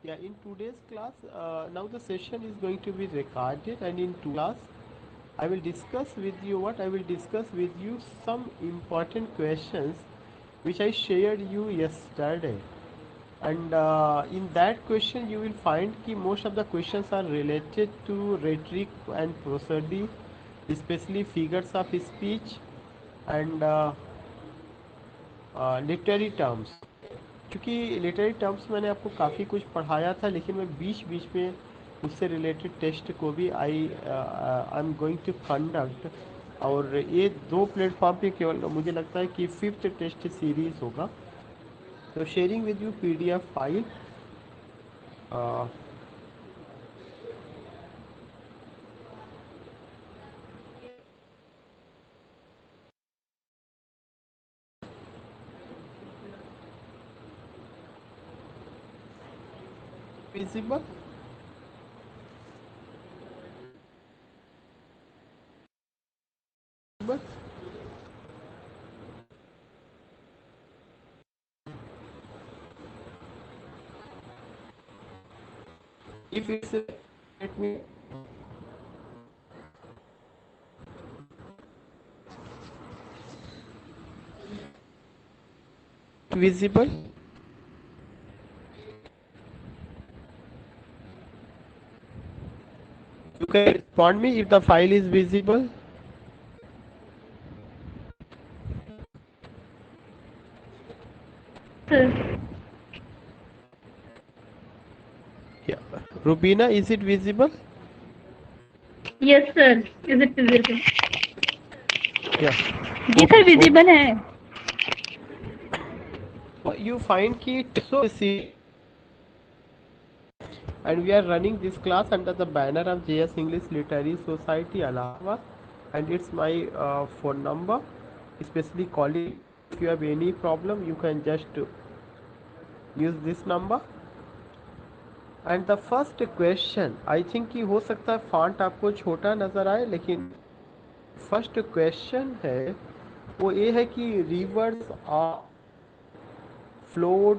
Yeah, in today's class, now the session is going to be recorded, and in class, I will discuss with you what I will discuss with you some important questions which I shared you yesterday. And in that question, you will find that most of the questions are related to rhetoric and prosody, especially figures of speech and literary terms. क्योंकि literary terms मैंने आपको काफ़ी कुछ पढ़ाया था, लेकिन मैं बीच बीच में उससे रिलेटेड टेस्ट को भी I am going to conduct. और ये दो प्लेटफॉर्म पे केवल मुझे लगता है कि फिफ्थ टेस्ट सीरीज होगा। तो sharing with you PDF file. Visible? If it's let me visible, you can respond me if the file is visible. Sir. Yeah. Rubina, is it visible? Yes, sir. Is it visible? Yeah. जी Okay. Sir visible है। You find key so see, and we are running this class under the banner of JS English Literary Society Allahabad, and it's my phone number. Especially calling, if you have any problem, you can just use this number. And the first question I think कि हो सकता है font आपको छोटा नज़र आए, लेकिन first question है वो ये है कि rivers are flowed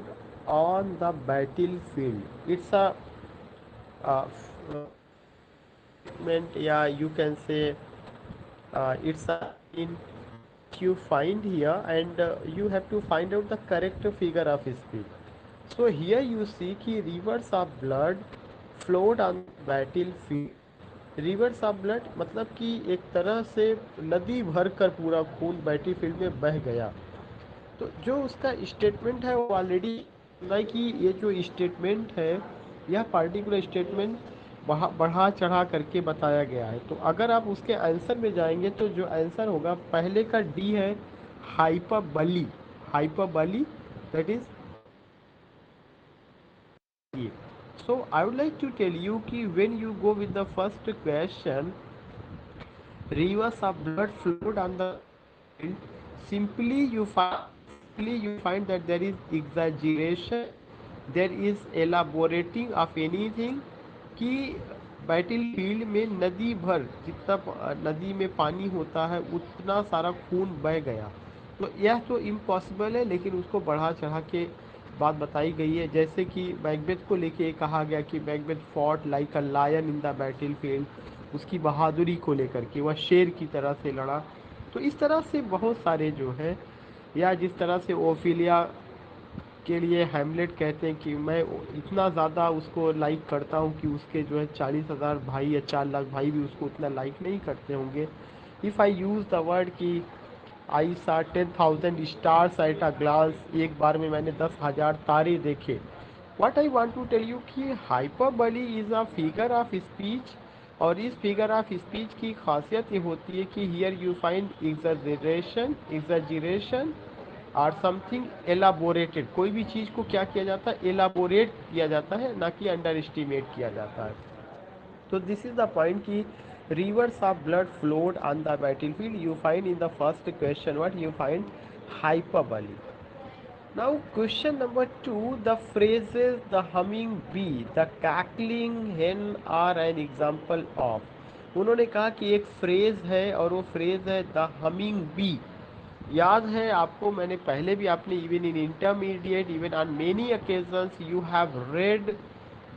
on the battlefield. It's a या you can say it's a in you find here, and you have to find out the correct figure of speech. So here you see कि rivers of blood flowed on the battlefield. Rivers of blood मतलब कि एक तरह से नदी भर कर पूरा खून बैटलफील्ड में बह गया। तो जो उसका स्टेटमेंट है वो ऑलरेडी कि ये जो स्टेटमेंट है, यह पार्टिकुलर स्टेटमेंट बढ़ा चढ़ा करके बताया गया है। तो अगर आप उसके आंसर में जाएंगे तो जो आंसर होगा पहले का डी है, हाइपरबली। हाइपरबली, दैट इज ये। So I would like to tell you कि when you go with the first question, rivers of blood flowed on the field, simply you find that there is exaggeration, there is elaborating of anything, कि battle field में नदी भर जितना नदी में पानी होता है उतना सारा खून बह गया। तो यह तो इम्पॉसिबल है, लेकिन उसको बढ़ा चढ़ा के बात बताई गई है। जैसे कि मैकबेथ को लेके कहा गया कि Macbeth fought like a lion in the battlefield, उसकी बहादुरी को लेकर के वह शेर की तरह से लड़ा। तो इस तरह से बहुत सारे जो है, या जिस तरह से ओफिलिया के लिए हैमलेट कहते हैं कि मैं इतना ज़्यादा उसको लाइक करता हूँ कि उसके जो है 40,000 भाई या 4 लाख भाई भी उसको उतना लाइक नहीं करते होंगे। If I use the word कि आई सा 10,000 स्टार्स एट अ ग्लास, एक बार में मैंने 10,000 तारे देखे। What I want to tell you कि hyperbole is a figure of speech, और इस फिगर ऑफ स्पीच की खासियत ये होती है कि हियर यू फाइंड एग्जैजरेशन और समथिंग एलाबोरेटेड। कोई भी चीज़ को क्या किया जाता है, एलाबोरेट किया जाता है, ना कि अंडर एस्टिमेट किया जाता है। तो दिस इज द पॉइंट कि rivers of blood flowed on the battlefield, you find in the first question what you find, hyperbole. Now question number 2, the phrases the humming bee, the cackling hen are an example of। उन्होंने कहा कि एक phrase है और वो phrase है the humming B. याद है आपको, मैंने पहले भी आपने even in intermediate, even on many occasions you have read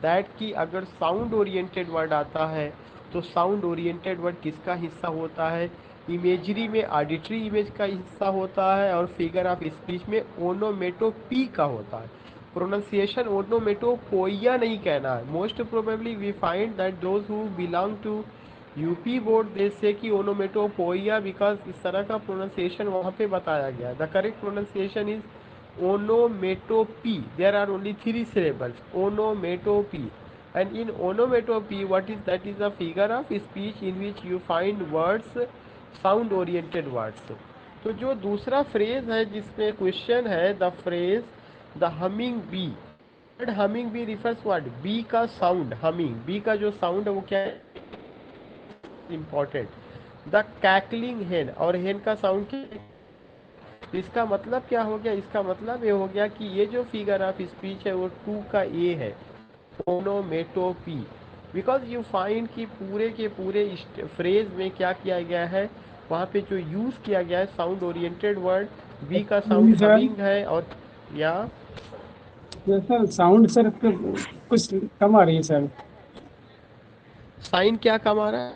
that कि अगर साउंड ओरिएंटेड वर्ड आता है तो साउंड ओरिएंटेड वर्ड किसका हिस्सा होता है? इमेजरी में ऑडिटरी इमेज का हिस्सा होता है और फिगर ऑफ स्पीच में ओनोमेटोपी का होता है। प्रोनाउंसिएशन ओनोमेटोपोइया नहीं कहना है। Most probably we find that those who belong to UP board they से कि ओनोमेटोपोइया बिकॉज इस तरह का प्रोनाउंसिएशन वहाँ पे बताया गया है। The correct pronunciation is onomatope. There are only 3 syllables, onomatope. And in onomatope, what is that? Is a figure of speech in which you find words, sound oriented words. तो जो दूसरा फ्रेज है जिसमें क्वेश्चन है, the phrase the humming bee, word humming bee refers word bee का sound, humming bee का जो sound है वो क्या है? इंपॉर्टेंट। द कैकलिंग हेन, और हेन का साउंड क्या है? तो इसका मतलब क्या हो गया? इसका मतलब ये हो गया कि ये जो फिगर ऑफ स्पीच है वो 2 का ए है, ओनोमेटोपी। बिकॉज यू फाइंड कि पूरे के पूरे फ्रेज में क्या किया गया है, वहाँ पे जो यूज़ किया गया है साउंड ओरिएंटेड वर्ड, बी का साउंड सर हमिंग है। और या सर साउंड सर कुछ कम आ रही है सर। साइन क्या कम आ रहा है?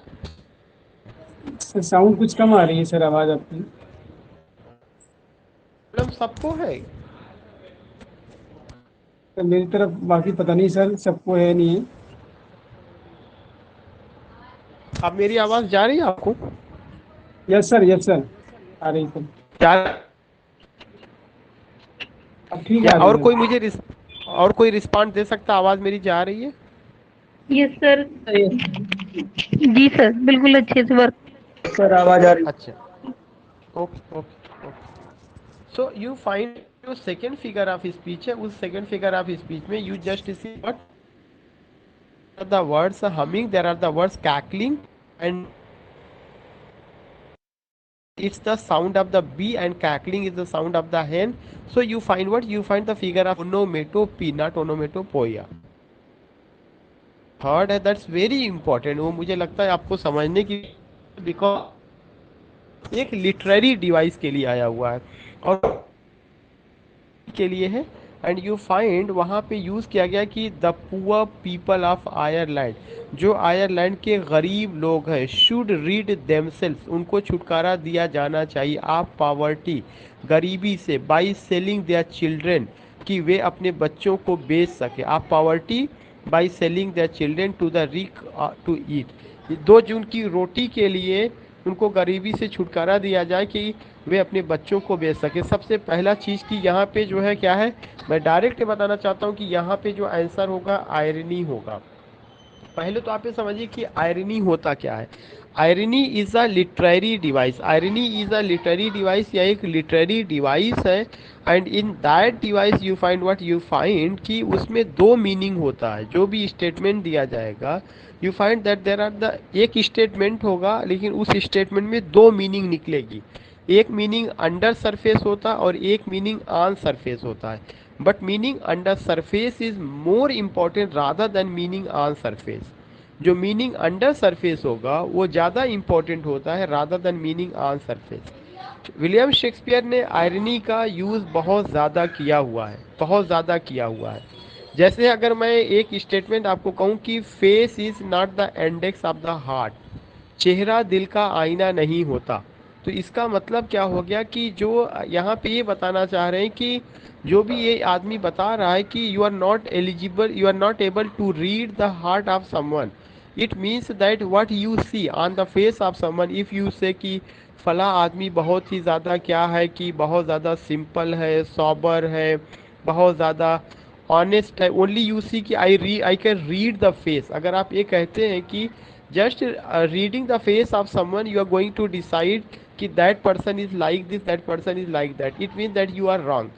साउंड कुछ कम आ रही है सर, आवाज आपकी। प्रॉब्लम सबको है? सर मेरी तरफ बाकी पता नहीं सर, सबको है नहीं है। अब मेरी आवाज़ जा रही है आपको? यस सर आ रही सर। जा अब ठीक या आ रही और है। कोई मुझे और कोई रिस्पॉन्स दे सकता? आवाज़ मेरी जा रही है? यस सर, जी सर, बिल्कुल अच्छे से वर्क। सर आवाज आ रही है। अच्छा, okay okay okay. So you find जो सेकेंड फिगर ऑफ स्पीच है, उस सेकेंड फिगर ऑफ स्पीच में you just see what the words humming, there are the words cackling, and it's the sound of the bee and cackling is the sound of the hen. So you find what? You find the figure of onomatopoeia, not onomatopoeia. Third है, that's very important. वो मुझे लगता है आपको समझने की, because एक literary device के लिए आया हुआ है और के लिए है। एंड यू फाइंड वहाँ पे यूज़ किया गया कि the poor people of Ireland, जो आयरलैंड के गरीब लोग हैं, शुड रीड देमसेल्स, उनको छुटकारा दिया जाना चाहिए आप पॉवर्टी, गरीबी से, बाई सेलिंग देयर चिल्ड्रेन, कि वे अपने बच्चों को बेच सके। आप poverty by selling their children to the rich to eat, दो जून की रोटी के लिए उनको गरीबी से छुटकारा दिया जाए कि वे अपने बच्चों को बेच सके। सबसे पहला चीज़ कि यहाँ पे जो है क्या है, मैं डायरेक्ट बताना चाहता हूँ कि यहाँ पे जो आंसर होगा आयरनी होगा। पहले तो आप ये समझिए कि आयरनी होता क्या है। Irony is a literary device, irony is a literary device या एक लिटरेरी डिवाइस है। And in that device you find what? You find कि उसमें दो मीनिंग होता है। जो भी स्टेटमेंट दिया जाएगा you find that there are the, एक स्टेटमेंट होगा लेकिन उस स्टेटमेंट में दो मीनिंग निकलेगी। एक मीनिंग अंडर सरफेस होता और एक मीनिंग ऑन सरफेस होता है। But meaning under surface is more important rather than meaning on surface. जो मीनिंग अंडर सरफेस होगा वो ज़्यादा इम्पॉर्टेंट होता है rather than meaning on surface. William Shakespeare ने आयरनी का यूज़ बहुत ज़्यादा किया हुआ है, बहुत ज़्यादा किया हुआ है। जैसे अगर मैं एक स्टेटमेंट आपको कहूँ कि face is not the index of the heart, चेहरा दिल का आईना नहीं होता, तो इसका मतलब क्या हो गया कि जो यहाँ पे ये बताना चाह रहे हैं कि जो भी ये आदमी बता रहा है कि you are not eligible, you are not able to read the heart of someone, it means that what you see on the face of someone, if you say कि फला आदमी बहुत ही ज़्यादा क्या है कि बहुत ज़्यादा सिंपल है, सॉबर है, बहुत ज़्यादा ऑनेस्ट है, ओनली यू सी कि I can read the face. अगर आप ये कहते हैं कि just reading the face of someone you are going to decide कि that person is like this, that person is like that, it mean that you are wrong.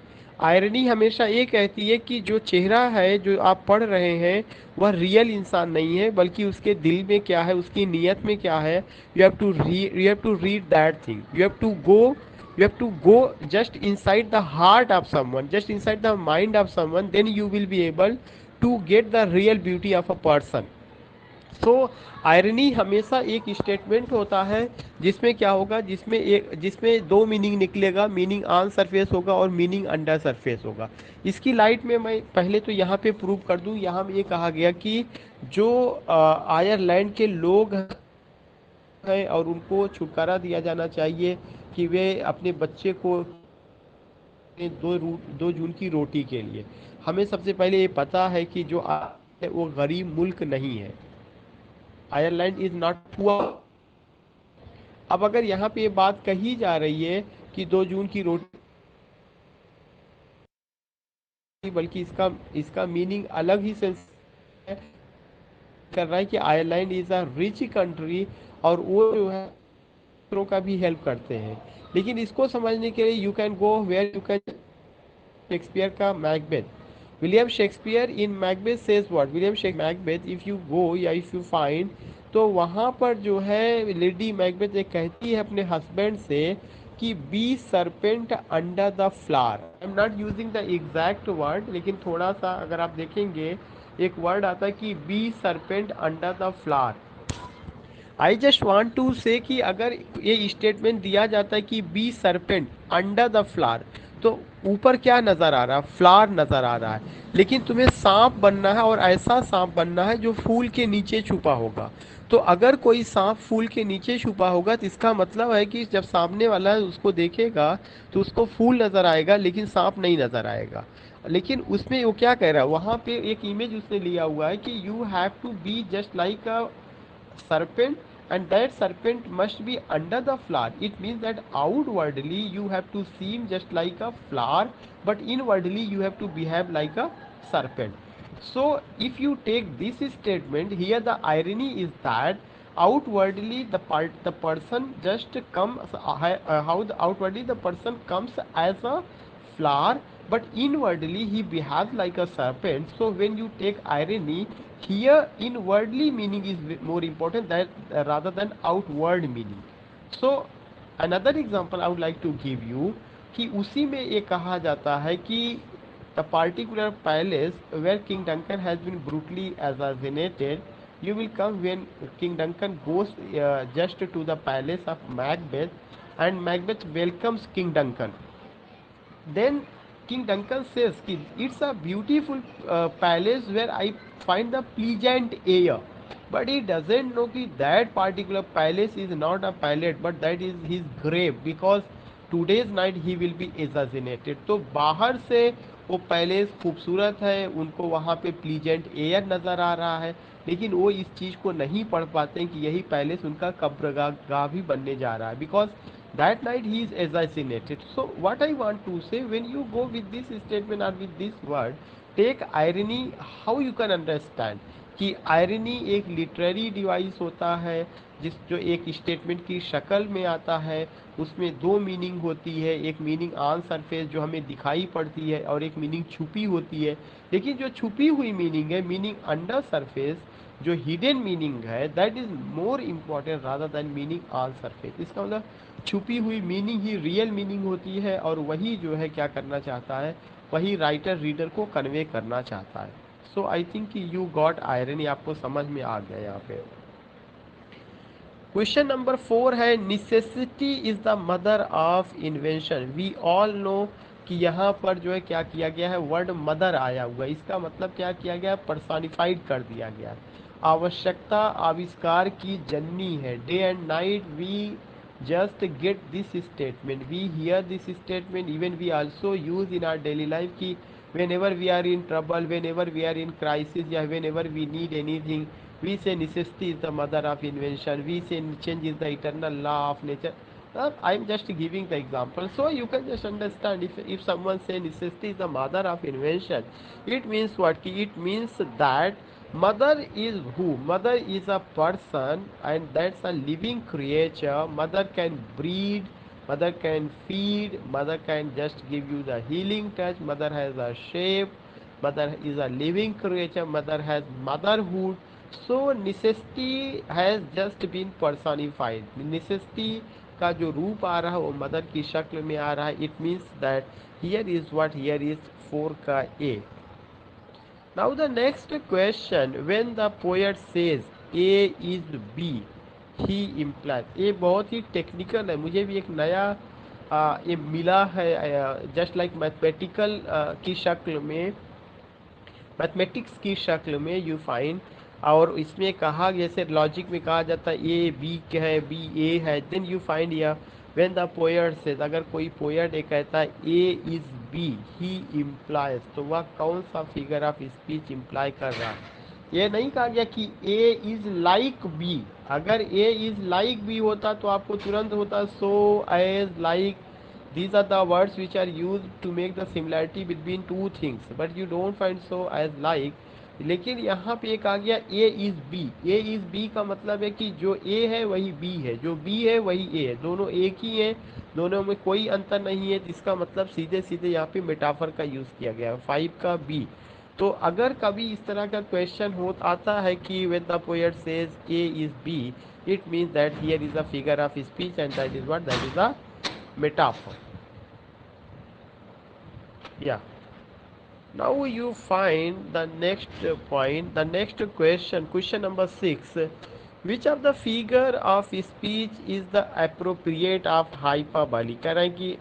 Irony हमेशा ये कहती है कि जो चेहरा है जो आप पढ़ रहे हैं वह रियल इंसान नहीं है, बल्कि उसके दिल में क्या है, उसकी नीयत में क्या है। You have to read that thing, you have to go just inside the heart of someone, just inside the mind of someone, then you will be able to get the real beauty of a person. So irony हमेशा एक statement होता है जिसमें क्या होगा, जिसमें दो meaning निकलेगा, मीनिंग ऑन सरफेस होगा और मीनिंग अंडर सरफेस होगा। इसकी लाइट में मैं पहले तो यहाँ पे प्रूव कर दूँ। यहाँ में ये कहा गया कि जो आयरलैंड के लोग हैं और उनको छुटकारा दिया जाना चाहिए कि वे अपने बच्चे को 2 जून की रोटी के लिए। हमें सबसे पहले ये पता है कि जो है वो गरीब मुल्क नहीं है। Ireland is not poor. अब अगर यहाँ पे ये बात कही जा रही है कि 2 जून की रोटी, बल्कि इसका इसका मीनिंग अलग ही सेंस है, कर रहा है कि Ireland is a rich country और वो जो है दूसरों का भी हेल्प करते हैं। लेकिन इसको समझने के लिए you can go where you can Shakespeare का Macbeth. William Shakespeare in Macbeth says what, William Shakespeare Macbeth if you go या इफ यू फाइंड, तो वहाँ पर जो है लेडी मैकबेथ एक कहती है अपने हस्बैंड से कि be serpent under the flower. I am not using the exact word, लेकिन थोड़ा सा अगर आप देखेंगे एक वर्ड आता है कि be serpent under the flower. I just want to say कि अगर ये स्टेटमेंट दिया जाता है कि be serpent under the flower, तो ऊपर क्या नज़र आ रहा है, फ्लावर नज़र आ रहा है। लेकिन तुम्हें सांप बनना है और ऐसा सांप बनना है जो फूल के नीचे छुपा होगा। तो अगर कोई सांप फूल के नीचे छुपा होगा तो इसका मतलब है कि जब सामने वाला उसको देखेगा तो उसको फूल नज़र आएगा लेकिन सांप नहीं नज़र आएगा। लेकिन उसमें वो क्या कह रहा है, वहाँ पे एक इमेज उसने लिया हुआ है कि you have to be just like a serpent, and that serpent must be under the flower. It means that outwardly you have to seem just like a flower, but inwardly you have to behave like a serpent. So if you take this statement here, the irony is that outwardly the person just comes how the outwardly the person comes as a flower, but inwardly he behaves like a serpent. So when you take irony here, inwardly meaning is more important than rather than outward meaning. So another example I would like to give you कि उसी में ये कहा जाता है कि the particular palace where King Duncan has been brutally assassinated, you will come when King Duncan goes just to the palace of Macbeth, and Macbeth welcomes King Duncan. Then King Duncan says, it's a beautiful palace where I find the pleasant air. But he doesn't know that particular palace is not a palace, but that is his grave, because today's night he will be assassinated. तो बाहर से वो palace खूबसूरत है, उनको वहाँ पे pleasant air नज़र आ रहा है, लेकिन वो इस चीज़ को नहीं पढ़ पाते हैं कि यही पैलेस उनका कब्रगाह भी बनने जा रहा है, because that night he is assassinated. So what I want to say, when you go with this statement or with this word, take irony, how you can understand कि आयरनी एक लिटरेरी डिवाइस होता है जिस जो एक statement की शक्ल में आता है। उसमें दो मीनिंग होती है, एक मीनिंग ऑन सरफेस जो हमें दिखाई पड़ती है और एक मीनिंग छुपी होती है। लेकिन जो छुपी हुई मीनिंग है, मीनिंग अंडर सरफेस, जो हिडन मीनिंग है, that is more important rather than meaning on surface. इसका मतलब छुपी हुई मीनिंग ही रियल मीनिंग होती है और वही जो है क्या करना चाहता है, वही राइटर रीडर को कन्वे करना चाहता है। सो आई थिंक कि यू गॉट आयरनी, आपको समझ में आ गया यहाँ पे। क्वेश्चन नंबर 4 है, necessity is the mother of invention. We all know कि यहाँ पर जो है क्या किया गया है, वर्ड मदर आया हुआ है। इसका मतलब क्या किया गया, पर्सनिफाइड कर दिया गया। आवश्यकता आविष्कार की जननी है। Day and night we just get this statement, we hear this statement, even we also use in our daily life ki whenever we are in trouble, whenever we are in crisis, या whenever we need anything, we say necessity is the mother of invention, we say change is the eternal law of nature. I am just giving the example, so you can just understand, if someone say necessity is the mother of invention, it means what? It means that mother is who? Mother is a person, and that's a living creature. Mother can breed, mother can feed, mother can just give you the healing touch. Mother has a shape, mother is a living creature, mother has motherhood. So necessity has just been personified. Necessity का जो रूप आ रहा है वो mother की शक्ल में आ रहा है। It means that here is what, here is 4 का A. Now the next question, when the poet says A is B he implies. ये बहुत ही टेक्निकल है, मुझे भी एक नया ये मिला है, जस्ट लाइक मैथमेटिकल की शक्ल में, मैथमेटिक्स की शक्ल में यू फाइंड। और इसमें कहा, जैसे लॉजिक में कहा जाता है ए बी है, बी ए है, देन यू फाइंड या व्हेन द पोएट सेज, अगर कोई पोएट एक कहता है ए इज बी ही इम्प्लाइज, तो वह कौन सा फिगर ऑफ स्पीच इम्प्लाई कर रहा है। ये नहीं कहा गया कि ए इज लाइक बी। अगर ए इज लाइक बी होता तो आपको तुरंत होता so as like, these are the words which are used to make the similarity between two things, but you don't find so as like। लेकिन यहाँ पे एक आ गया a is b। a is b का मतलब है कि जो a है वही b है, जो b है वही a है, दोनों एक ही है, दोनों में कोई अंतर नहीं है। जिसका मतलब सीधे सीधे यहाँ पे मेटाफर का यूज़ किया गया है, 5 का b। तो अगर कभी इस तरह का क्वेश्चन हो आता है कि when the poet says a is b, it means that here is a figure of speech and that is what, that is a metaphor। Yeah, now you find the next point, the next question, question number 6, which of the figure of speech is the appropriate of hyperbole। कह रहे हैं कि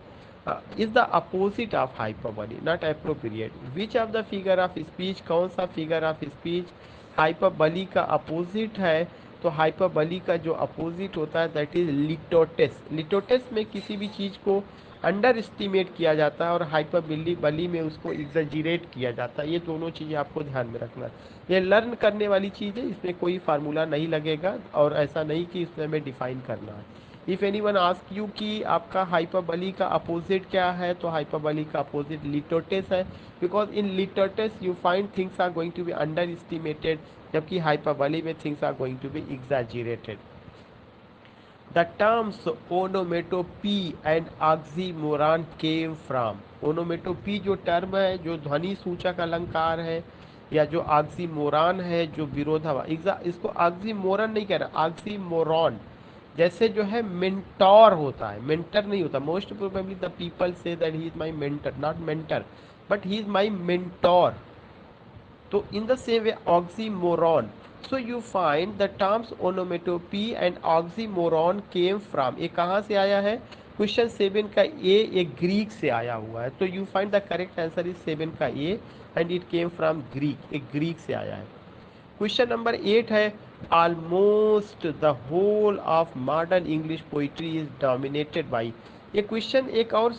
is the opposite of hyperbole, not appropriate। which of the figure of speech, कौन सा figure of speech hyperbole का opposite है। तो hyperbole का जो अपोजिट होता है दैट इज लिटोटेस। लिटोटेस में किसी भी चीज़ को अंडर एस्टिमेट किया जाता है और हाइपरबली में उसको एग्जैजरेट किया जाता है। ये दोनों चीज़ें आपको ध्यान में रखना है, ये लर्न करने वाली चीज़ है, इसमें कोई फार्मूला नहीं लगेगा और ऐसा नहीं कि इसमें हमें डिफाइन करना है। इफ़ एनीवन आस्क यू कि आपका हाइपरबली का अपोजिट क्या है, तो हाइपरबली का अपोजिट लिटोटेस है, because in litotes you find things are going to be under estimated, जबकि हाइपरबली में things are going to be exaggerated. The terms onomatopoeia and oxymoron came from। Onomatopoeia जो term है, जो ध्वनि सूचक अलंकार है, या जो ऑक्सीमोरॉन है जो विरोधाभास, इसको ऑक्सीमोरन नहीं कह रहा, ऑक्सीमोरॉन। जैसे जो है मेंटोर होता है, मेंटर नहीं होता। Most probably the people say that he is my mentor, not mentor, but he is my mentor. तो in the same way oxymoron, so you find the terms onomatopoeia and oxymoron came from। ये कहाँ से आया है, question 7 का ए एक Greek से आया हुआ है। तो you find the correct answer is 7 का A and it came from Greek, एक ग्रीक से आया है। क्वेश्चन नंबर 8 है, almost the whole of modern English poetry is dominated by. ये क्वेश्चन एक और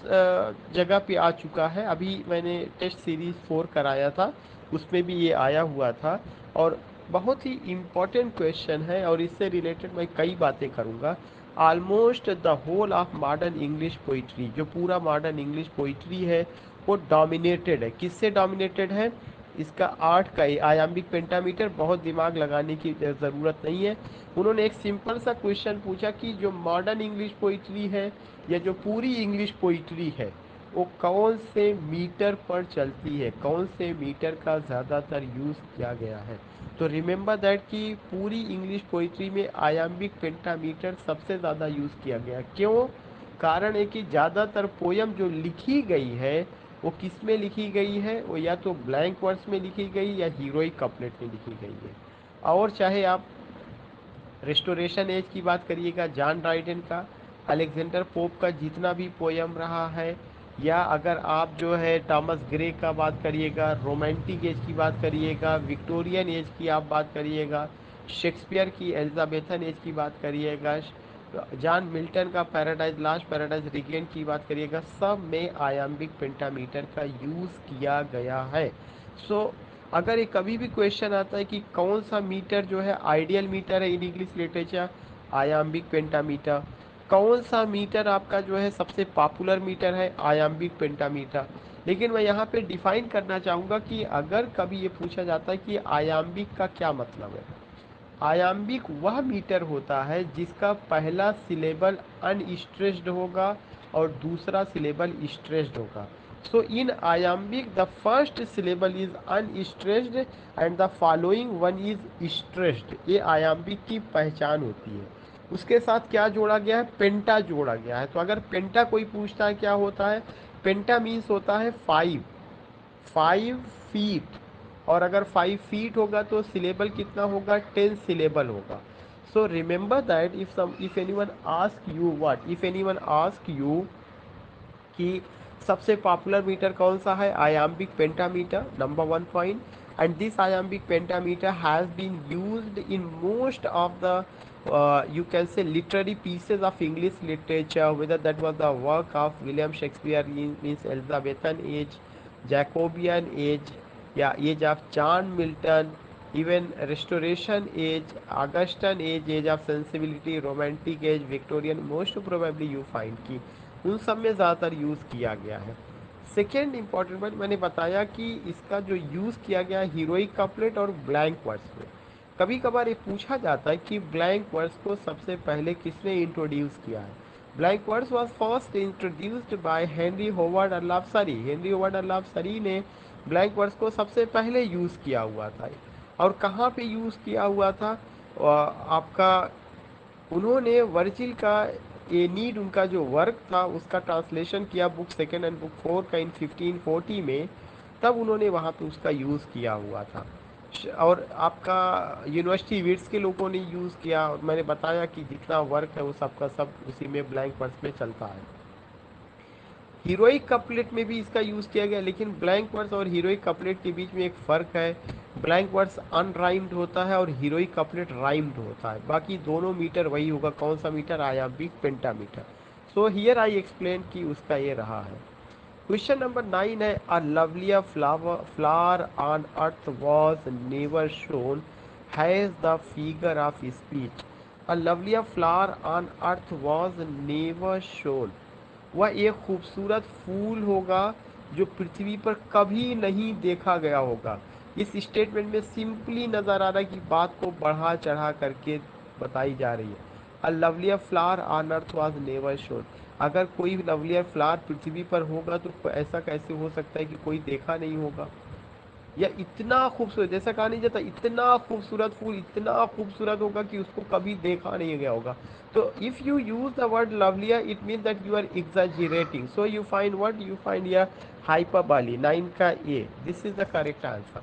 जगह पे आ चुका है, अभी मैंने टेस्ट सीरीज 4 कराया था, उसमें भी ये आया हुआ था और बहुत ही इम्पोर्टेंट क्वेश्चन है और इससे रिलेटेड मैं कई बातें करूँगा। Almost the whole of modern English poetry, जो पूरा मॉडर्न इंग्लिश पोइट्री है वो डोमिनेटेड है। किससे डोमिनेटेड है, इसका 8 का आयाम्बिक पेंटामीटर, बहुत दिमाग लगाने की ज़रूरत नहीं है। उन्होंने एक सिंपल सा क्वेश्चन पूछा कि जो मॉडर्न इंग्लिश पोइट्री है या जो पूरी इंग्लिश पोइट्री है वो कौन से मीटर पर चलती है, कौन से मीटर का ज़्यादातर यूज़ किया गया है। तो रिमेंबर दैट कि पूरी इंग्लिश पोइट्री में आयाम्बिक पेंटामीटर सबसे ज़्यादा यूज़ किया गया। क्यों, कारण है कि ज़्यादातर पोयम जो लिखी गई है वो किस में लिखी गई है, वो या तो ब्लैंक वर्ड्स में लिखी गई या हीरोइक कपलेट में लिखी गई है। और चाहे आप रेस्टोरेशन एज की बात करिएगा, जॉन ड्राइडन का, अलेक्जेंडर पोप का जितना भी पोयम रहा है, या अगर आप जो है थॉमस ग्रे का बात करिएगा, रोमांटिक एज की बात करिएगा, विक्टोरियन एज की आप बात करिएगा, शेक्सपियर की एलिजाबेथन एज की बात करिएगा, जॉन मिल्टन का पैराडाइज लास्ट, पैराडाइज रिगेन की बात करिएगा, सब में आयाम्बिक पेंटामीटर का यूज़ किया गया है। सो अगर ये कभी भी क्वेश्चन आता है कि कौन सा मीटर जो है आइडियल मीटर है इन इंग्लिश लिटरेचर, आयाम्बिक पेंटामीटर। कौन सा मीटर आपका जो है सबसे पॉपुलर मीटर है, आयाम्बिक पेंटामीटर। लेकिन मैं यहाँ पे डिफाइन करना चाहूँगा कि अगर कभी ये पूछा जाता है कि आयाम्बिक का क्या मतलब है, आयाम्बिक वह मीटर होता है जिसका पहला सिलेबल अनस्ट्रेस्ड होगा और दूसरा सिलेबल स्ट्रेस्ड होगा। So in iambic the first syllable is unstressed and the following one is stressed. ये आयाम्बिक की पहचान होती है। उसके साथ क्या जोड़ा गया है, पेंटा जोड़ा गया है। तो अगर पेंटा कोई पूछता है क्या होता है, पेंटा मीन्स होता है 5 फीट और अगर 5 फीट होगा तो सिलेबल कितना होगा, 10 सिलेबल होगा. So remember that if anyone ask you what, if anyone ask you कि सबसे पॉपुलर मीटर कौन सा है, iambic pentameter, number 1 point. And this iambic pentameter has been used in most of the you can say literary pieces of English literature, whether that was the work of William Shakespeare in means Elizabethan age, Jacobean age, yeah, age of John Milton, even Restoration age, Augustan age of sensibility, Romantic age, Victorian, most probably you find कि उन सब में ज़्यादातर use किया गया है. Second important point मैंने बताया कि इसका जो यूज़ किया गया है हीरोइक कपलेट और ब्लैंक वर्ड्स में. कभी कभार ये पूछा जाता है कि ब्लैंक वर्ड्स को सबसे पहले किसने इंट्रोड्यूस किया है. Blank words was first introduced by Henry Howard earl of Surrey. Henry Howard earl of सरी ने ब्लैंक वर्ड्स को सबसे पहले यूज़ किया हुआ था. और कहाँ पे यूज़ किया हुआ था, आपका उन्होंने वर्जिल का ए नीड उनका जो वर्क था उसका ट्रांसलेशन किया बुक 2 एंड बुक 4 का इन 1540 में, तब उन्होंने वहाँ पे उसका यूज़ किया हुआ था. और आपका यूनिवर्सिटी विट्स के लोगों ने यूज़ किया, और मैंने बताया कि जितना वर्क है वो सबका सब उसी में ब्लैंक वर्ड्स में चलता है. हीरोइक कपलेट में भी इसका यूज़ किया गया, लेकिन ब्लैंक वर्ड्स और हीरोइक कपलेट के बीच में एक फ़र्क है. ब्लैंक वर्ड्स अनराइम्ड होता है और हीरोइक कपलेट राइम्ड होता है. बाकी दोनों मीटर वही होगा. कौन सा metre, iambic pentameter. So here I explain कि उसका ये रहा है. क्वेश्चन नंबर 9 है, a lovelier flower on earth was never shone has the figure of speech. A lovelier flower on earth was never shone. वह एक खूबसूरत फूल होगा जो पृथ्वी पर कभी नहीं देखा गया होगा. इस स्टेटमेंट में सिंपली नज़र आ रहा है कि बात को बढ़ा चढ़ा करके बताई जा रही है. A lovelier flower on earth was never shone. अगर कोई लवलियर फ्लावर पृथ्वी पर होगा तो ऐसा कैसे हो सकता है कि कोई देखा नहीं होगा. या इतना खूबसूरत, जैसा कहा नहीं जाता, इतना खूबसूरत फूल इतना खूबसूरत होगा कि उसको कभी देखा नहीं गया होगा. तो if you use the word lovelier it mean that you are exaggerating. So you find what, you find या हाइपरबोली. 9 का A, this is the correct answer.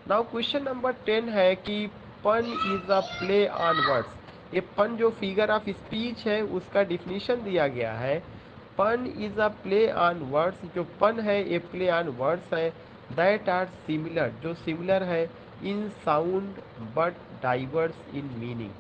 Now question number 10 है कि pun is a play on words. ये pun जो figure of speech है उसका definition दिया गया है. Pun is a play on words. जो पन है ये प्ले ऑन वर्ड्स है दैट आर सिमिलर, जो सिमिलर है in sound but diverse in meaning.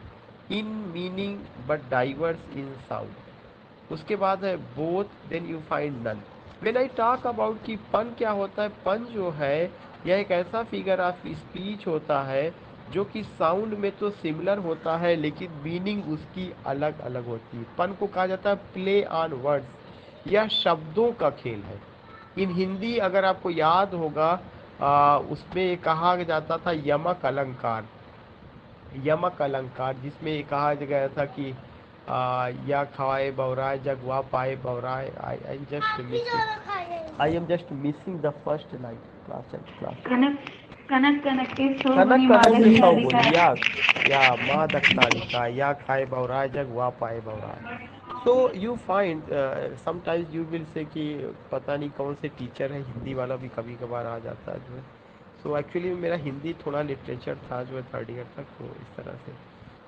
In meaning but diverse in sound. उसके बाद है both, then you find none. When I talk about कि पन क्या होता है, पन जो है यह एक ऐसा फिगर ऑफ स्पीच होता है जो कि साउंड में तो सिमिलर होता है लेकिन मीनिंग उसकी अलग अलग होती है. पन को कहा जाता है प्ले ऑन वर्ड्स, यह शब्दों का खेल है. इन हिंदी अगर आपको याद होगा उसमें कहा जाता था यमक अलंकार. यमक अलंकार जिसमें कहा गया था कि या खाए बवराए जग वा पाए बवराए. I am just missing the first line. Class कनक कनक कनके सो कनक बोली कनक मादक के सौ सारिका. बोली या माँ दक्षारिका या खाए बवराए जग वा पाए बवराए. So you find sometimes you will say कि पता नहीं कौन से टीचर है, हिंदी वाला भी कभी कभार आ जाता है जो है. सो एक्चुअली मेरा हिंदी थोड़ा लिटरेचर था जो है 3rd ईयर तक, तो इस तरह से.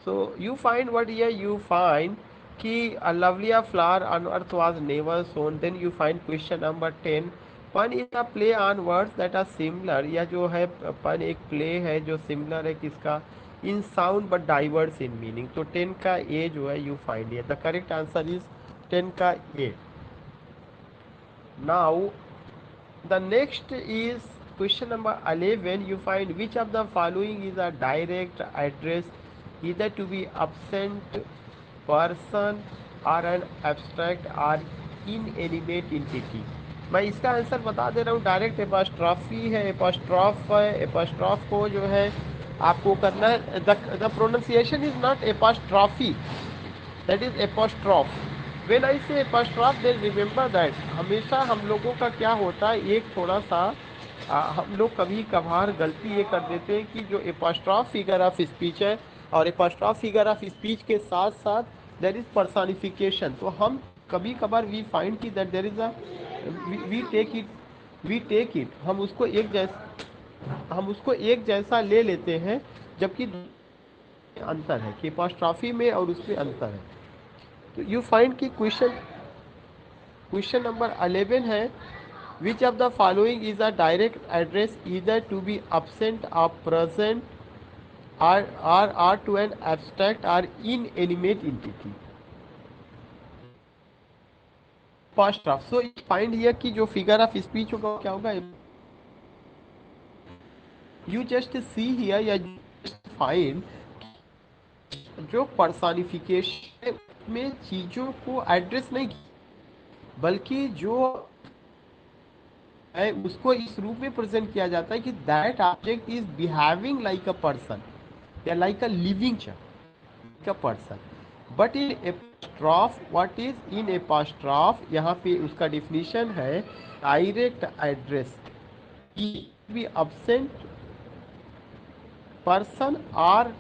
So you find what here, you find कि a lovelier flower on earth was never sown. Then you find question number 10, pun is a play on words that are similar. यह जो है पन एक प्ले है जो सिमिलर है किसका, in sound but diverse in meaning. तो 10 का ए जो है you find here. The correct answer is 10 का A. Now the next is question number 11. You find which of the following is a direct address either to be absent person or an abstract or inanimate entity. मैं इसका answer बता दे रहा हूँ. Direct apostrophe है, एपॉस्ट्रॉफ है. एपॉस्ट्रॉफ को जो है आपको करना है, the pronunciation is not apostrophe, that is apostrophe. When I say apostrophe then remember that हमेशा हम लोगों का क्या होता है, एक थोड़ा सा हम लोग कभी कभार गलती ये कर देते हैं कि जो एपॉस्ट्रॉफ फिगर ऑफ स्पीच है और एपॉस्ट्रॉफ फिगर ऑफ स्पीच के साथ साथ देयर इज पर्सनिफिकेशन. तो हम कभी कभार वी फाइंड कि that there is a we take it हम उसको एक जैसे हम उसको एक जैसा ले लेते हैं, जबकि अंतर है कि एपोस्ट्रॉफी में और उसमें अंतर है। तो यू फाइंड कि क्वेश्चन नंबर 11 है, which of the following is a direct address either to be absent or present or to an abstract or inanimate entity। apostrophe, so find here कि जो फिगर ऑफ स्पीच होगा वो क्या होगा। You just see here या find जो personification में चीजों को एड्रेस नहीं, बल्कि जो है उसको इस रूप में प्रेजेंट किया जाता है कि that object is behaving like a person या लाइक अ लिविंग का person. But in apostrophe, what is in apostrophe, यहाँ पे उसका डिफिनीशन है direct address be absent person or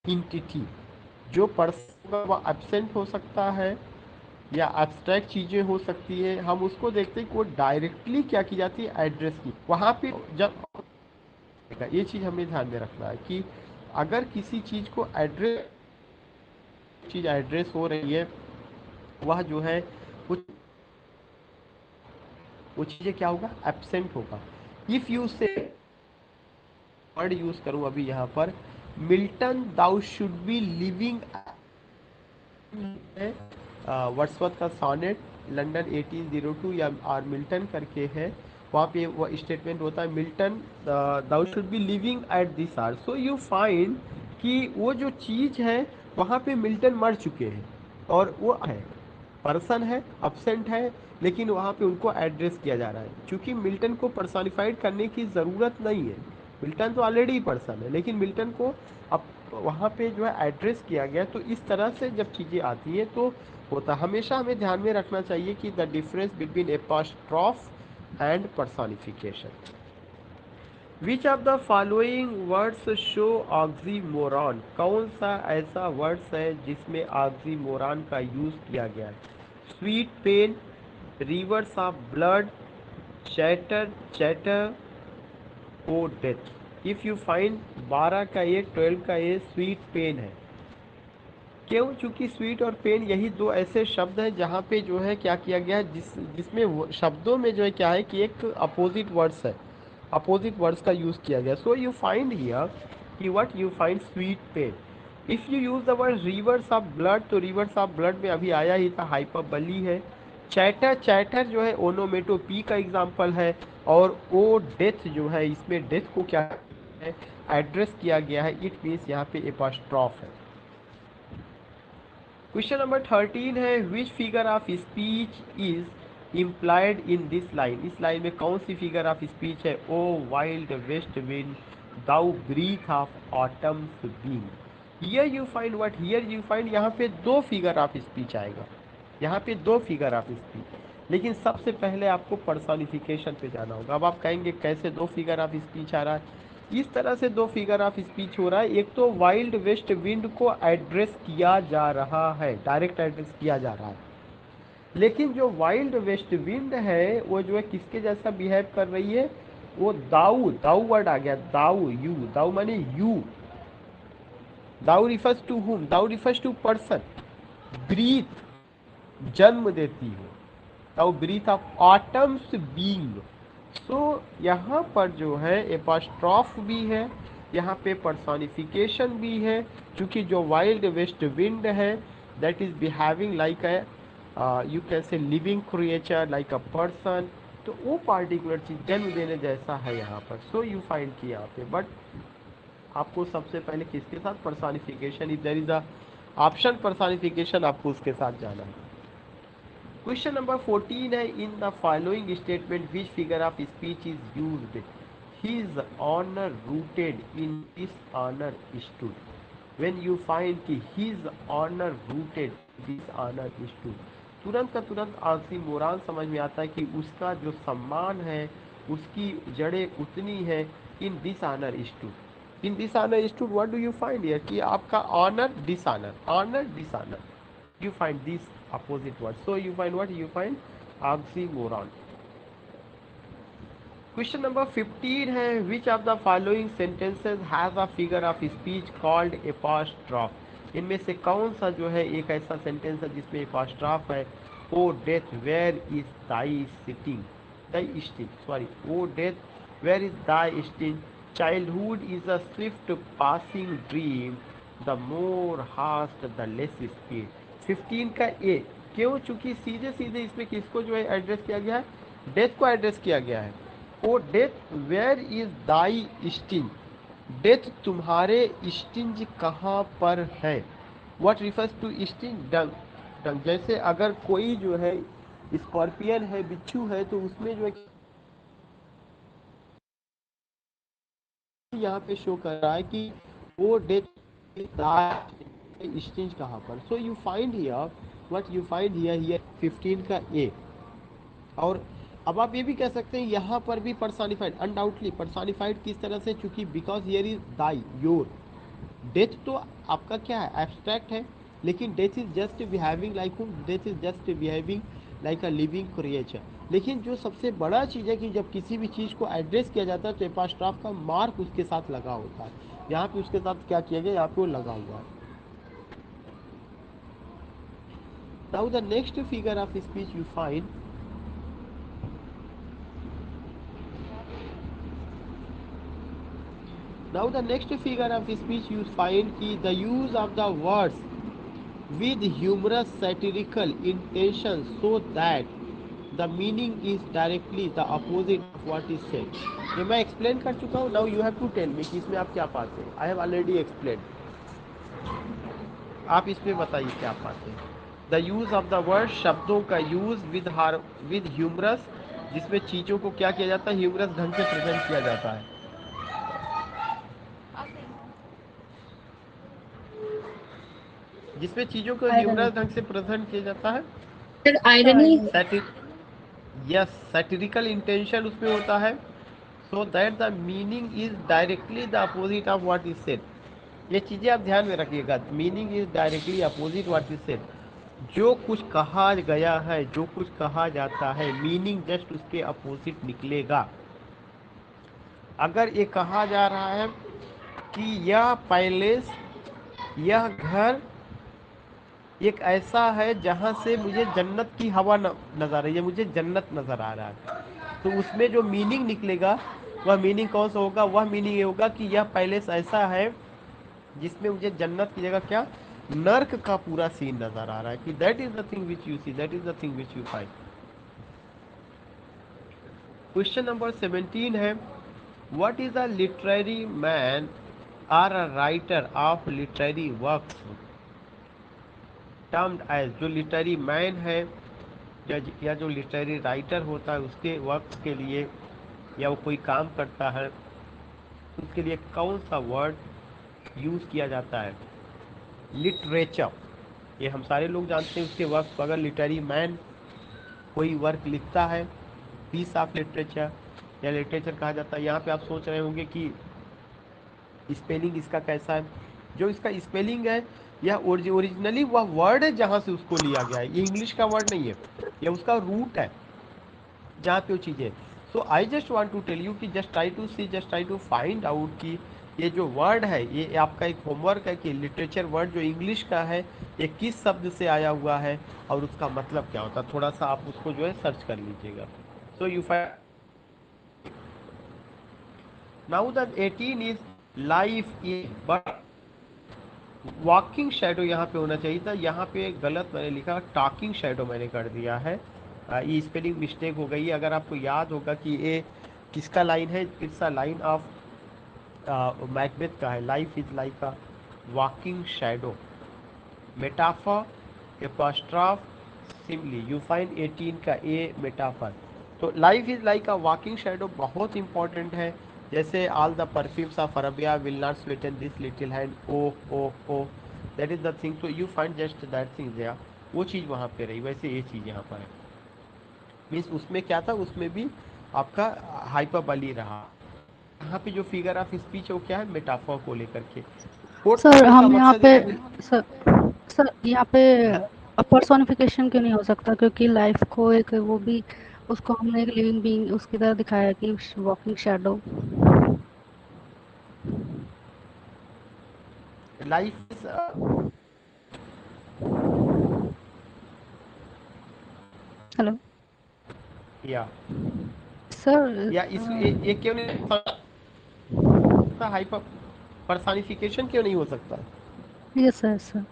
entity. जो पर्सन वह एब्सेंट हो सकता है या एब्स्ट्रैक्ट चीजें हो सकती है, हम उसको देखते हैं कि वो डायरेक्टली क्या की जाती है, एड्रेस की। वहां पे जब ये चीज हमें ध्यान में रखना है कि अगर किसी चीज को एड्रेस हो रही है, वह जो है वो चीजें क्या होगा, एब्सेंट होगा। If you say word use करूं अभी यहाँ पर, Milton thou should be living, Wordsworth का सॉनेट लंदन 1802 या आर मिल्टन करके है, वहाँ पे वो स्टेटमेंट होता है, Milton thou should be living at this hour. So you find कि वो जो चीज़ है वहाँ पे मिल्टन मर चुके हैं और वो है पर्सन है, अब्सेंट है, लेकिन वहाँ पे उनको एड्रेस किया जा रहा है। क्योंकि मिल्टन को पर्सनिफाइड करने की ज़रूरत नहीं है, मिल्टन तो ऑलरेडी पर्सन है, लेकिन मिल्टन को अब वहाँ पे जो है एड्रेस किया गया। तो इस तरह से जब चीज़ें आती हैं तो होता, हमेशा हमें ध्यान में रखना चाहिए कि the difference between apostrophe and personification. Which of the following words show oxymoron, कौन सा ऐसा वर्ड्स है जिसमें ऑक्सीमोरॉन का यूज किया गया है। Sweet pain, rivers of blood, chatter chatter, O death. If you find 12 का ए 12 का ए स्वीट पेन है। क्यों? चूंकि स्वीट और पेन यही दो ऐसे शब्द हैं जहाँ पे जो है क्या किया गया है, जिसमें शब्दों में जो है क्या है कि एक अपोजिट वर्ड्स है, अपोजिट वर्ड्स का यूज किया गया। सो यू फाइंड हियर कि what you find sweet pain. If you use the word rivers of blood, तो रिवर्स ऑफ ब्लड में अभी आया ही था, हाइपरबली है। चैटर चैटर जो है ओनोमेटोपी का एग्जाम्पल है। और ओ डेथ जो है, इसमें डेथ को क्या है, एड्रेस किया गया है, इट मीन्स यहाँ पे एपोस्ट्रॉफ है। क्वेश्चन नंबर 13 है, which figure of speech is implied in this line, इस लाइन में कौन सी फिगर ऑफ स्पीच है। O wild west wind, thou breath of autumn's being. Here you find what, here you find, यहाँ पे दो figure of speech आएगा, यहाँ पे दो फिगर ऑफ स्पीच। लेकिन सबसे पहले आपको पर्सनिफिकेशन पे जाना होगा। अब आप कहेंगे कैसे दो फिगर ऑफ स्पीच आ रहा है, इस तरह से दो फिगर ऑफ स्पीच हो रहा है। एक तो वाइल्ड वेस्ट विंड को एड्रेस किया जा रहा है, डायरेक्ट एड्रेस किया जा रहा है, लेकिन जो वाइल्ड वेस्ट विंड है वो जो है किसके जैसा बिहेव कर रही है, वो दाऊ, दाऊ वर्ड आ गया, दाऊ, यू, दाऊ माने you, Dau refers to whom, thou refers to person. Breath जन्म देती है, thou breath of autumn's being. So यहाँ पर जो है एपोस्ट्रॉफ भी है, यहाँ पे पर्सनिफिकेशन भी है। क्योंकि जो वाइल्ड वेस्ट विंड है that is behaving like a, you can say living creature, like a person, तो वो पार्टिकुलर चीज जन्म देने जैसा है यहाँ पर। सो यू फाइंड कि यहाँ पे, बट आपको सबसे पहले किसके साथ personification, if there is a option personification, आपको उसके साथ जाना है। क्वेश्चन नंबर 14 है, in the following statement which figure of speech is used, his honour rooted in this honour stood. When you find कि his honour rooted this honour stood, तुरंत का तुरंत ऑक्सीमोरॉन समझ में आता है कि उसका जो सम्मान है, उसकी जड़ें उतनी है in this honour stood. In this honour stood what do you find here कि आपका honour dishonour, honour dishonour, you find these opposite words, so you find what, you find oxymoron. Question number 15 है, which of the following sentences has a figure of speech called apostrophe. इनमें से कौन सा जो है एक ऐसा सेंटेंस है जिसमें एपॉस्ट्रॉफ है। O death where is thy sitting, thy sting, sorry, O death where is thy sting, childhood is a swift passing dream, the more haste the less speed. 15 का ए क्यों, चूंकि सीधे सीधे इसमें किसको जो है एड्रेस किया गया है, डेथ को एड्रेस किया गया है। O death where is thy sting, death तुम्हारे स्टिंज कहाँ पर है। व्हाट रिफर्स टू स्टिंग, डंग, डंग। जैसे अगर कोई जो है स्कॉर्पियन है, बिच्छू है, तो उसमें जो है यहाँ पे शो कर रहा है कि वो डेथ दाई स्टिंज कहाँ पर। सो you find here, what you find here, here 15 का ए। और अब आप ये भी कह सकते हैं यहाँ पर भी पर्सोनिफाइड, अनडाउटली पर्सोनिफाइड किस तरह से, चूंकि because here is thy, your. Death तो आपका क्या है, एब्स्ट्रैक्ट है, लेकिन death is just behaving like हूँ, death is just behaving like a living creature. लेकिन जो सबसे बड़ा चीज़ है कि जब किसी भी चीज़ को एड्रेस किया जाता है तो एपॉस्ट्रॉफ का मार्क उसके साथ लगा होता है। यहाँ पे उसके साथ क्या किया गया, यहाँ पे वो लगा हुआ है। Now the next figure of speech you find, now the next figure of speech you find ki the use of the words with humorous satirical intention so that the meaning is directly the opposite of what is said। ये मैं explain कर चुका हूँ। Now you have to tell me कि इसमें आप क्या पाते हैं। आई हैव ऑलरेडी एक्सप्लेन, आप इसमें बताइए क्या पाते हैं। The use of the word, शब्दों का यूज विद ह्यूमरस, जिसमें चीज़ों को क्या किया जाता है, ह्यूमरस ढंग से प्रेजेंट किया जाता है, जिसमें चीज़ों को आयरनी, ह्यूमरस ढंग से प्रेजेंट किया जाता है। Sir irony. यस, सैटिरिकल इंटेंशन उसमें होता है, so that the meaning is directly the opposite of what is said. ये चीज़ें आप ध्यान में रखिएगा, meaning is directly opposite what is said. जो कुछ कहा गया है, जो कुछ कहा जाता है, मीनिंग जस्ट उसके अपोजिट निकलेगा। अगर ये कहा जा रहा है कि यह पैलेस, यह घर एक ऐसा है जहाँ से मुझे जन्नत की हवा नजर आ रही है, मुझे जन्नत नजर आ रहा है, तो उसमें जो मीनिंग निकलेगा वह मीनिंग कौन सा होगा, वह मीनिंग ये होगा कि यह पैलेस ऐसा है जिसमें मुझे जन्नत की जगह क्या, नर्क का पूरा सीन नजर आ रहा है। कि that is the thing which you see, that is the thing which you find. Question number 17 है, what is a literary man or a writer of literary works termed as. जो लिटरेरी मैन है या जो literary writer होता है उसके work के लिए, या वो कोई काम करता है उसके लिए कौन सा वर्ड यूज़ किया जाता है। लिटरेचर, ये हम सारे लोग जानते हैं उसके वर्क को। अगर लिटरेरी मैन कोई वर्क लिखता है, पीस ऑफ लिटरेचर या लिटरेचर कहा जाता है। यहाँ पे आप सोच रहे होंगे कि स्पेलिंग इसका कैसा है। जो इसका स्पेलिंग है यह ओरिजिनली वह वर्ड है जहाँ से उसको लिया गया है, ये इंग्लिश का वर्ड नहीं है, यह उसका रूट है जहाँ पे वो चीज़ें। So I just want to tell you कि just try to see, just try to find out कि ये जो वर्ड है, ये आपका एक होमवर्क है कि लिटरेचर वर्ड जो इंग्लिश का है ये किस शब्द से आया हुआ है और उसका मतलब क्या होता है। थोड़ा सा आप उसको जो है सर्च कर लीजिएगा। सो you find now the 18 is life is but walking shadow यहाँ पे होना चाहिए था, यहाँ पे गलत मैंने लिखा, टॉकिंग शेडो मैंने कर दिया है। ये स्पेलिंग मिस्टेक हो गई है। अगर आपको याद होगा कि ये किसका लाइन है, it's a line of Macbeth का है। Life is like a walking shadow, metaphor apostrophe simile. You find 18 का ए मेटाफर। तो life is like a walking shadow बहुत इंपॉर्टेंट है। जैसे all the perfumes of Arabia will not sweeten this little hand, oh oh oh, that is the thing. So you find just that thing there, वो चीज़ वहाँ पे रही। वैसे ये चीज़ यहाँ पर है, मीन्स उसमें क्या था, उसमें भी आपका हाइपरबली रहा। यहाँ पे जो फिगर ऑफ स्पीच है वो क्या है, मेटाफर को लेकर के। कोट सर करने का हम यहाँ मकसद पे, है कि सर सर यहाँ पे पर्सोनिफिकेशन क्यों नहीं हो सकता, क्योंकि लाइफ को एक वो भी उसको हमने एक लिविंग बीइंग उसकी तरह दिखाया कि walking shadow. Life is hello या सर। या इस ये क्यों नहीं हो सकता? हाइपर पर्सनिफिकेशन क्यों नहीं हो सकता? Yes sir sir.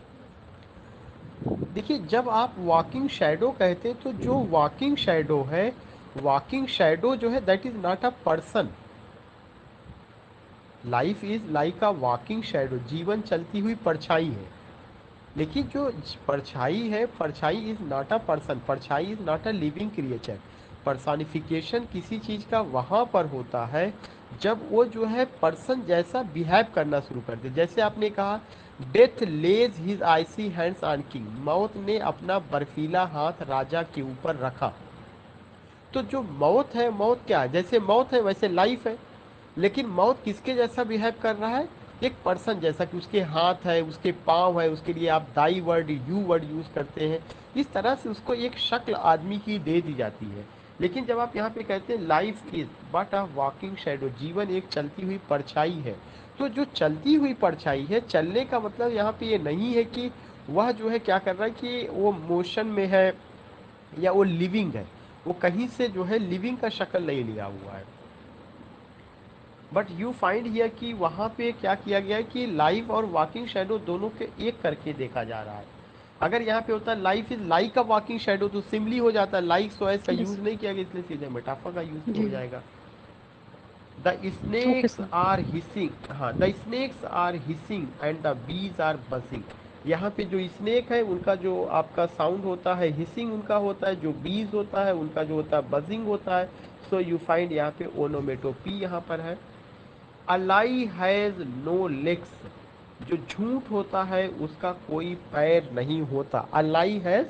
देखिए, जब आप वॉकिंग शैडो कहते हैं तो जो वॉकिंग शैडो है, वॉकिंग शैडो जो है that is not a person. Life is like a walking shadow, जीवन चलती हुई परछाई है। लेकिन जो परछाई है, परछाई इज नॉट अ पर्सन, परछाई is not a living creature. Personification किसी चीज का वहां पर होता है जब वो जो है पर्सन जैसा बिहेव करना शुरू कर दे। जैसे आपने कहा, death lays his icy hands on king, मौत ने अपना बर्फीला हाथ राजा के ऊपर रखा। तो जो मौत है, मौत क्या है? जैसे मौत है वैसे लाइफ है। लेकिन मौत किसके जैसा बिहेव कर रहा है? एक पर्सन जैसा, कि उसके हाथ है, उसके पाँव है, उसके लिए आप दाई वर्ड यू वर्ड यूज करते हैं। इस तरह से उसको एक शक्ल आदमी की दे दी जाती है। लेकिन जब आप यहाँ पे कहते हैं life is but a walking shadow, जीवन एक चलती हुई परछाई है, तो जो चलती हुई परछाई है, चलने का मतलब यहाँ पे ये नहीं है कि वह जो है क्या कर रहा है कि वो मोशन में है या वो लिविंग है। वो कहीं से जो है लिविंग का शक्ल नहीं लिया हुआ है। बट यू फाइंड हियर कि वहाँ पे क्या किया गया है कि लाइफ और वॉकिंग शैडो दोनों के एक करके देखा जा रहा है। अगर यहाँ पे होता life is like a walking shadow तो सिम्पली हो जाता, लाइक सोएस का यस यूज नहीं किया गया, इसलिए सीधे मेटाफर का यूज हो जी। जाएगा। The okay snakes sir. Are hissing, हाँ, the snakes are hissing and the bees are buzzing. यहाँ पे जो स्नेक है उनका जो आपका साउंड होता है हिसिंग उनका होता है, जो बीज होता है उनका जो होता है बजिंग होता है। सो यू फाइंड यहाँ पे ओनोमेटोपी यहाँ पर है। A lie has no legs, जो झूठ होता है उसका कोई पैर नहीं होता। A lie has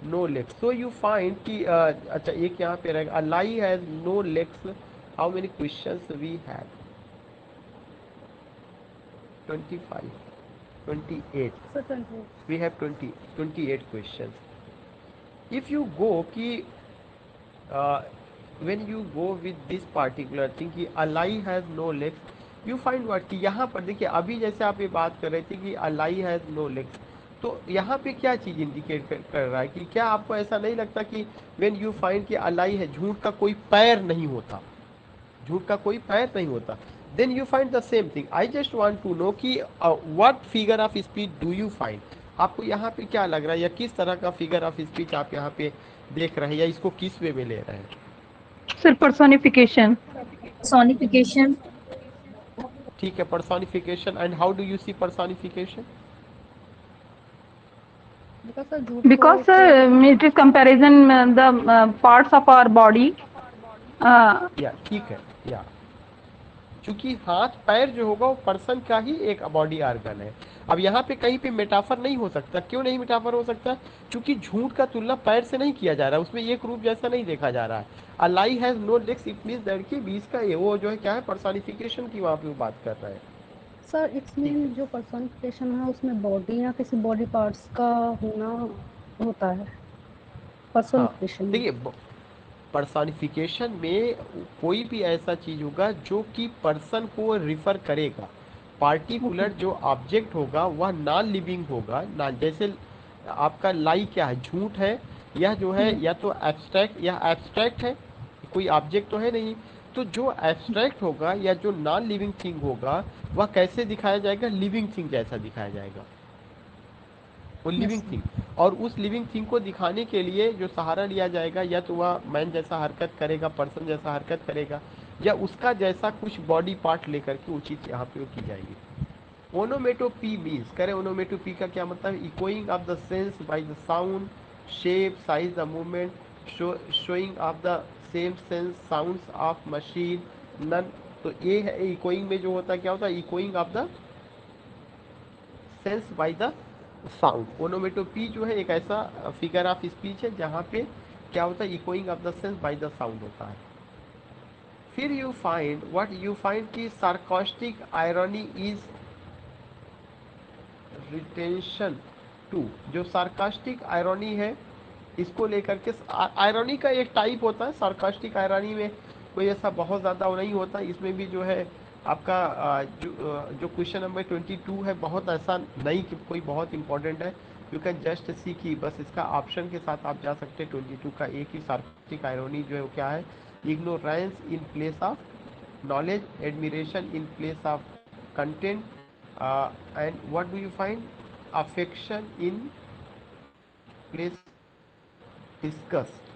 no legs, so you find कि अच्छा एक यहाँ पे रहेगा, a lie has no legs. How many questions we have? 25, 28, sir 28। we have 28 questions. If you go कि uh, when you go with this particular thing कि a lie has no legs, you find what कि यहाँ पर देखिए, अभी जैसे आप ये बात कर रहे थे कि a lie has no legs, तो यहाँ पे क्या चीज़ इंडिकेट कर रहा है कि क्या आपको ऐसा नहीं लगता कि when you find कि a lie है, झूठ का कोई पैर नहीं होता, झूठ का कोई पैर नहीं होता, then you find the same thing. I just want to know कि what figure of speech do you find? आपको यहाँ पे क्या लग रहा है, या किस तरह का फिगर ऑफ स्पीच आप यहाँ पे देख रहे हैं, या इसको किस वे में ले रहे हैं? Sir personification. Sonification. ठीक है, personification. And how do you see personification? Because sir झूठ को Because एक it is comparison the parts of our body. या ठीक है, या क्योंकि हाथ पैर जो होगा वो पर्सन का ही एक बॉडी ऑर्गन है। अब यहाँ पे कहीं पे मेटाफर नहीं हो सकता। क्यों नहीं मेटाफर हो सकता? क्योंकि झूठ का तुलना पैर से नहीं किया जा रहा है, उसमें एक रूप जैसा नहीं देखा जा रहा है। A lie has no legs, it means that कि बीच का ये वो जो है क्या है, पर्सोनिफिकेशन की वहाँ पे वो बात कर रहे हैं। सर इट्स ठीक मीन है, जो पर्सनिफिकेशन है उसमें बॉडी या किसी बॉडी पार्ट्स का होना होता है हाँ, पर्सनिफिकेशन में। देखिए पर्सनिफिकेशन में कोई भी ऐसा चीज होगा जो कि पर्सन को रिफर करेगा। ओके। पार्टिकुलर जो ऑब्जेक्ट होगा वह नॉन लिविंग होगा ना। जैसे आपका लाई क्या है, झूठ है। यह जो है या तो एब्स्ट्रैक्ट, या एब्स्ट्रैक्ट है, कोई ऑब्जेक्ट तो है नहीं। तो जो एब्स्ट्रैक्ट होगा या जो नॉन लिविंग थिंग होगा वह कैसे दिखाया जाएगा? लिविंग थिंग जैसा दिखाया जाएगा, वो यस लिविंग सर। थिंग। और उस लिविंग थिंग को दिखाने के लिए जो सहारा लिया जाएगा, या तो वह मैन जैसा हरकत करेगा, पर्सन जैसा हरकत करेगा, या उसका जैसा कुछ बॉडी पार्ट लेकर के उचित यहाँ पे वो की जाएगी। ओनोमेटोपी मीन्स, करें ओनोमेटोपी का क्या मतलब? Echoing of the sense by the sound, shape, size, the movement, showing of the same sense sounds of machine नन। तो ये है इकोइंग में जो होता है, क्या होता है? Echoing of the sense by the sound. Onomatopoeia जो है एक ऐसा फिगर ऑफ स्पीच है जहाँ पे क्या होता है? Echoing of the sense by the sound होता है। फिर you find what you find कि sarcastic irony is retention too. जो सार्कास्टिक आयरनी है इसको लेकर के आयरनी का एक टाइप होता है, सार्कास्टिक आयरनी में कोई ऐसा बहुत ज़्यादा नहीं होता। इसमें भी जो है आपका जो क्वेश्चन नंबर 22 है बहुत ऐसा नहीं कि कोई बहुत इंपॉर्टेंट है। यू कैन जस्ट सी कि बस इसका ऑप्शन के साथ आप जा सकते हैं। 22 का एक ही सार्कास्टिक आयरनी जो है वो क्या है, ignorance in place of knowledge, admiration in place of content, and what do you find, affection in place disgust,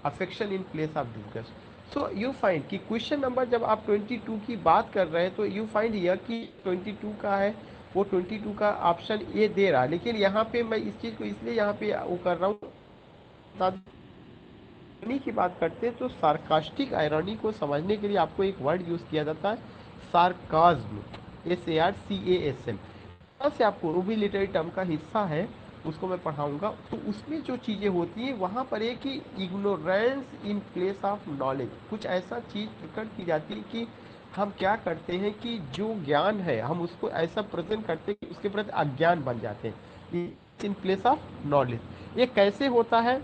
affection in place of disgust. So you find कि क्वेश्चन नंबर जब आप 22 की बात कर रहे हैं तो you find यह कि 22 का है वो 22 का ऑप्शन ए दे रहा है, लेकिन यहाँ पे मैं इस चीज़ को इसलिए यहाँ पे वो कर रहा हूँ की बात करते हैं तो सार्कास्टिक आयरनी को समझने के लिए आपको एक वर्ड यूज किया जाता है, सार्काज्म, SARCASM। से आपको वो भी लिटरेरी टर्म का हिस्सा है, उसको मैं पढ़ाऊंगा। तो उसमें जो चीज़ें होती हैं वहाँ पर एक ही ignorance in place of knowledge, कुछ ऐसा चीज़ प्रकट की जाती है कि हम क्या करते हैं कि जो ज्ञान है हम उसको ऐसा प्रेजेंट करते हैं कि उसके प्रति अज्ञान बन जाते हैं, इन प्लेस ऑफ नॉलेज। ये कैसे होता है,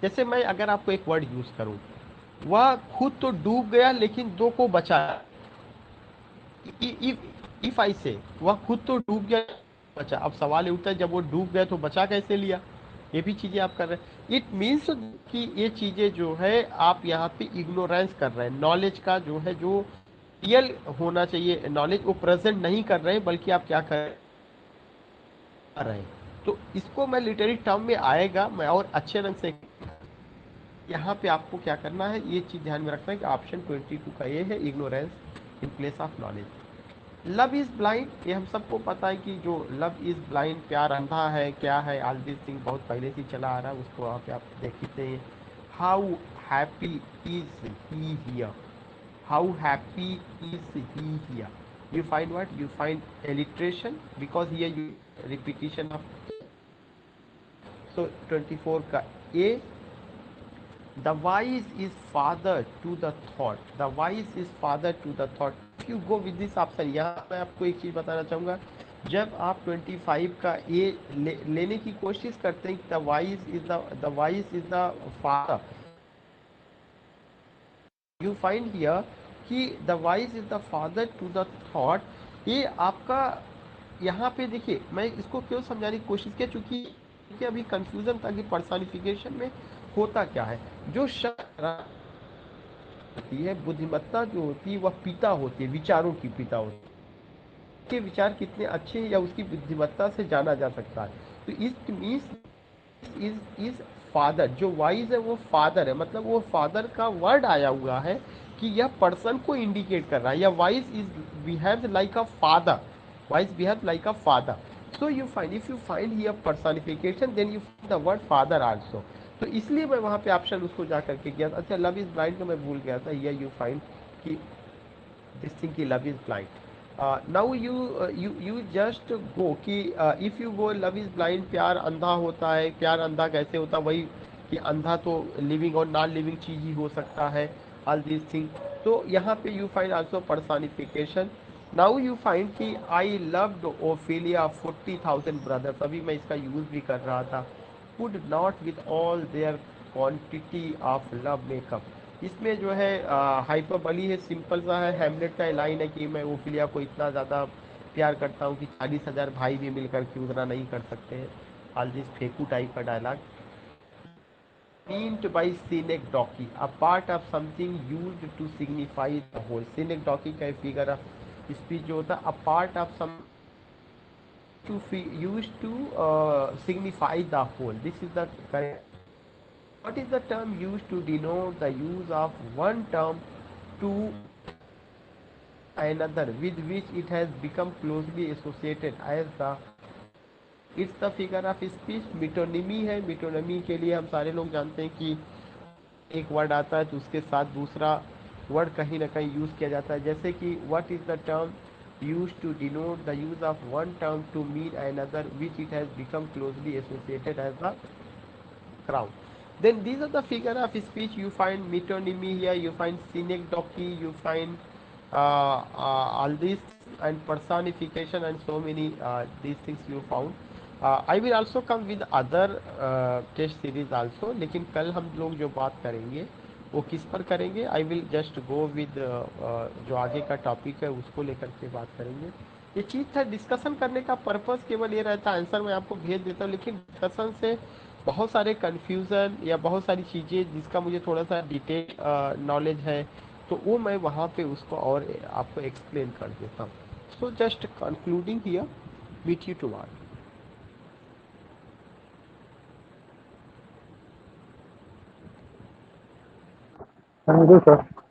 जैसे मैं अगर आपको एक वर्ड यूज करूं, वह खुद तो डूब गया लेकिन दो को बचाया। इफ आई से वह खुद तो डूब गया बचा, अब सवाल ये उठता है जब वो डूब गया तो बचा कैसे लिया, ये भी चीजें आप कर रहे हैं। इट मीन्स कि ये चीजें जो है आप यहाँ पे इग्नोरेंस कर रहे हैं, नॉलेज का जो है जो रियल होना चाहिए नॉलेज वो प्रेजेंट नहीं कर रहे हैं, बल्कि आप क्या कर रहे हैं। तो इसको मैं लिटरेरी टर्म में आएगा, मैं और अच्छे रंग से यहाँ पे आपको क्या करना है, ये चीज ध्यान में रखना है कि ऑप्शन 22 का ये है, ignorance in place of knowledge. Love is blind, ये हम सबको पता है कि जो लव इज ब्लाइंड, प्यार अंधा है, क्या है, ऑल दिस थिंग बहुत पहले से चला आ रहा है, उसको वहाँ पे आप देखते हैं। How happy is he here, how happy is he here, you find what, you find alliteration because here you repetition of. So 24 का ए, the wise is father to the thought, the wise is father to the thought. If you go with this option, यहाँ मैं आपको एक चीज बताना चाहूँगा, जब आप 25 का ए लेने की कोशिश करते हैं, the wise is the father, you find here कि the wise is the father to the thought, ये आपका यहाँ पे देखिए, मैं इसको क्यों समझाने की कोशिश की, चूंकि अभी कंफ्यूजन था कि पर्सनिफिकेशन में होता क्या है। जो होती है बुद्धिमत्ता जो होती है वह पिता होती है, विचारों की पिता होती है, के विचार कितने अच्छे हैं या उसकी बुद्धिमत्ता से जाना जा सकता है। तो इस मीन्स इज फादर, जो वाइज है वो फादर है, मतलब वो फादर का वर्ड आया हुआ है कि यह पर्सन को इंडिकेट कर रहा है, या wise is behaves like a father, wise behaves like a father. So you find, if you find here personification, then you find the word father also. तो इसलिए मैं वहाँ पे ऑप्शन उसको जा करके गया। अच्छा, लव इज ब्लाइंड का मैं भूल गया था, ये यू फाइंड कि दिस थिंग की love is blind. Now you just go कि if you go love is blind, प्यार अंधा होता है, प्यार अंधा कैसे होता है, वही कि अंधा तो लिविंग और नॉन लिविंग चीज ही हो सकता है, ऑल दिस थिंग। तो यहाँ पे you find also personification. Now you find कि आई लव्ड ओफिलिया 40,000 ब्रदर्स, अभी मैं इसका यूज भी कर रहा था, could not with all their quantity of love make up. इसमें जो है हाइपरबली है, सिंपल सा है, हैमलेट का लाइन है कि मैं ओफिलिया को इतना ज़्यादा प्यार करता हूँ कि 40,000 भाई भी मिलकर के उतना नहीं कर सकते हैं, ऑल दिस फेकू टाइप का dialogue. meant by synecdoche, a part of something used to signify the whole। synecdoche का फिगर ऑफ स्पीच जो होता है, a part of some to used to signify the whole, this is the correct। what is the term used to denote the use of one term to another with which it has become closely associated as the it's the figure of speech. Metonymy है, metonymy के लिए हम सारे लोग जानते हैं कि एक वर्ड आता है तो उसके साथ दूसरा वर्ड कहीं ना कहीं यूज किया जाता है, जैसे कि what is the term use to denote the use of one term to mean another which it has become closely associated as the crown. then these are the figure of speech, you find metonymy here, you find synecdoche, you find all these and personification and so many these things you found। I will also come with other test series also, लेकिन कल हम लोग जो बात करेंगे वो किस पर करेंगे, I will just go with जो आगे का टॉपिक है उसको लेकर के बात करेंगे। ये चीज़ था, डिस्कशन करने का पर्पस केवल ये रहता है, आंसर मैं आपको भेज देता हूँ, लेकिन डिस्कशन से बहुत सारे कन्फ्यूज़न या बहुत सारी चीज़ें जिसका मुझे थोड़ा सा डिटेल नॉलेज है, तो वो मैं वहाँ पे उसको और आपको एक्सप्लेन कर देता हूँ। So just concluding here, meet you tomorrow. Thank you sir.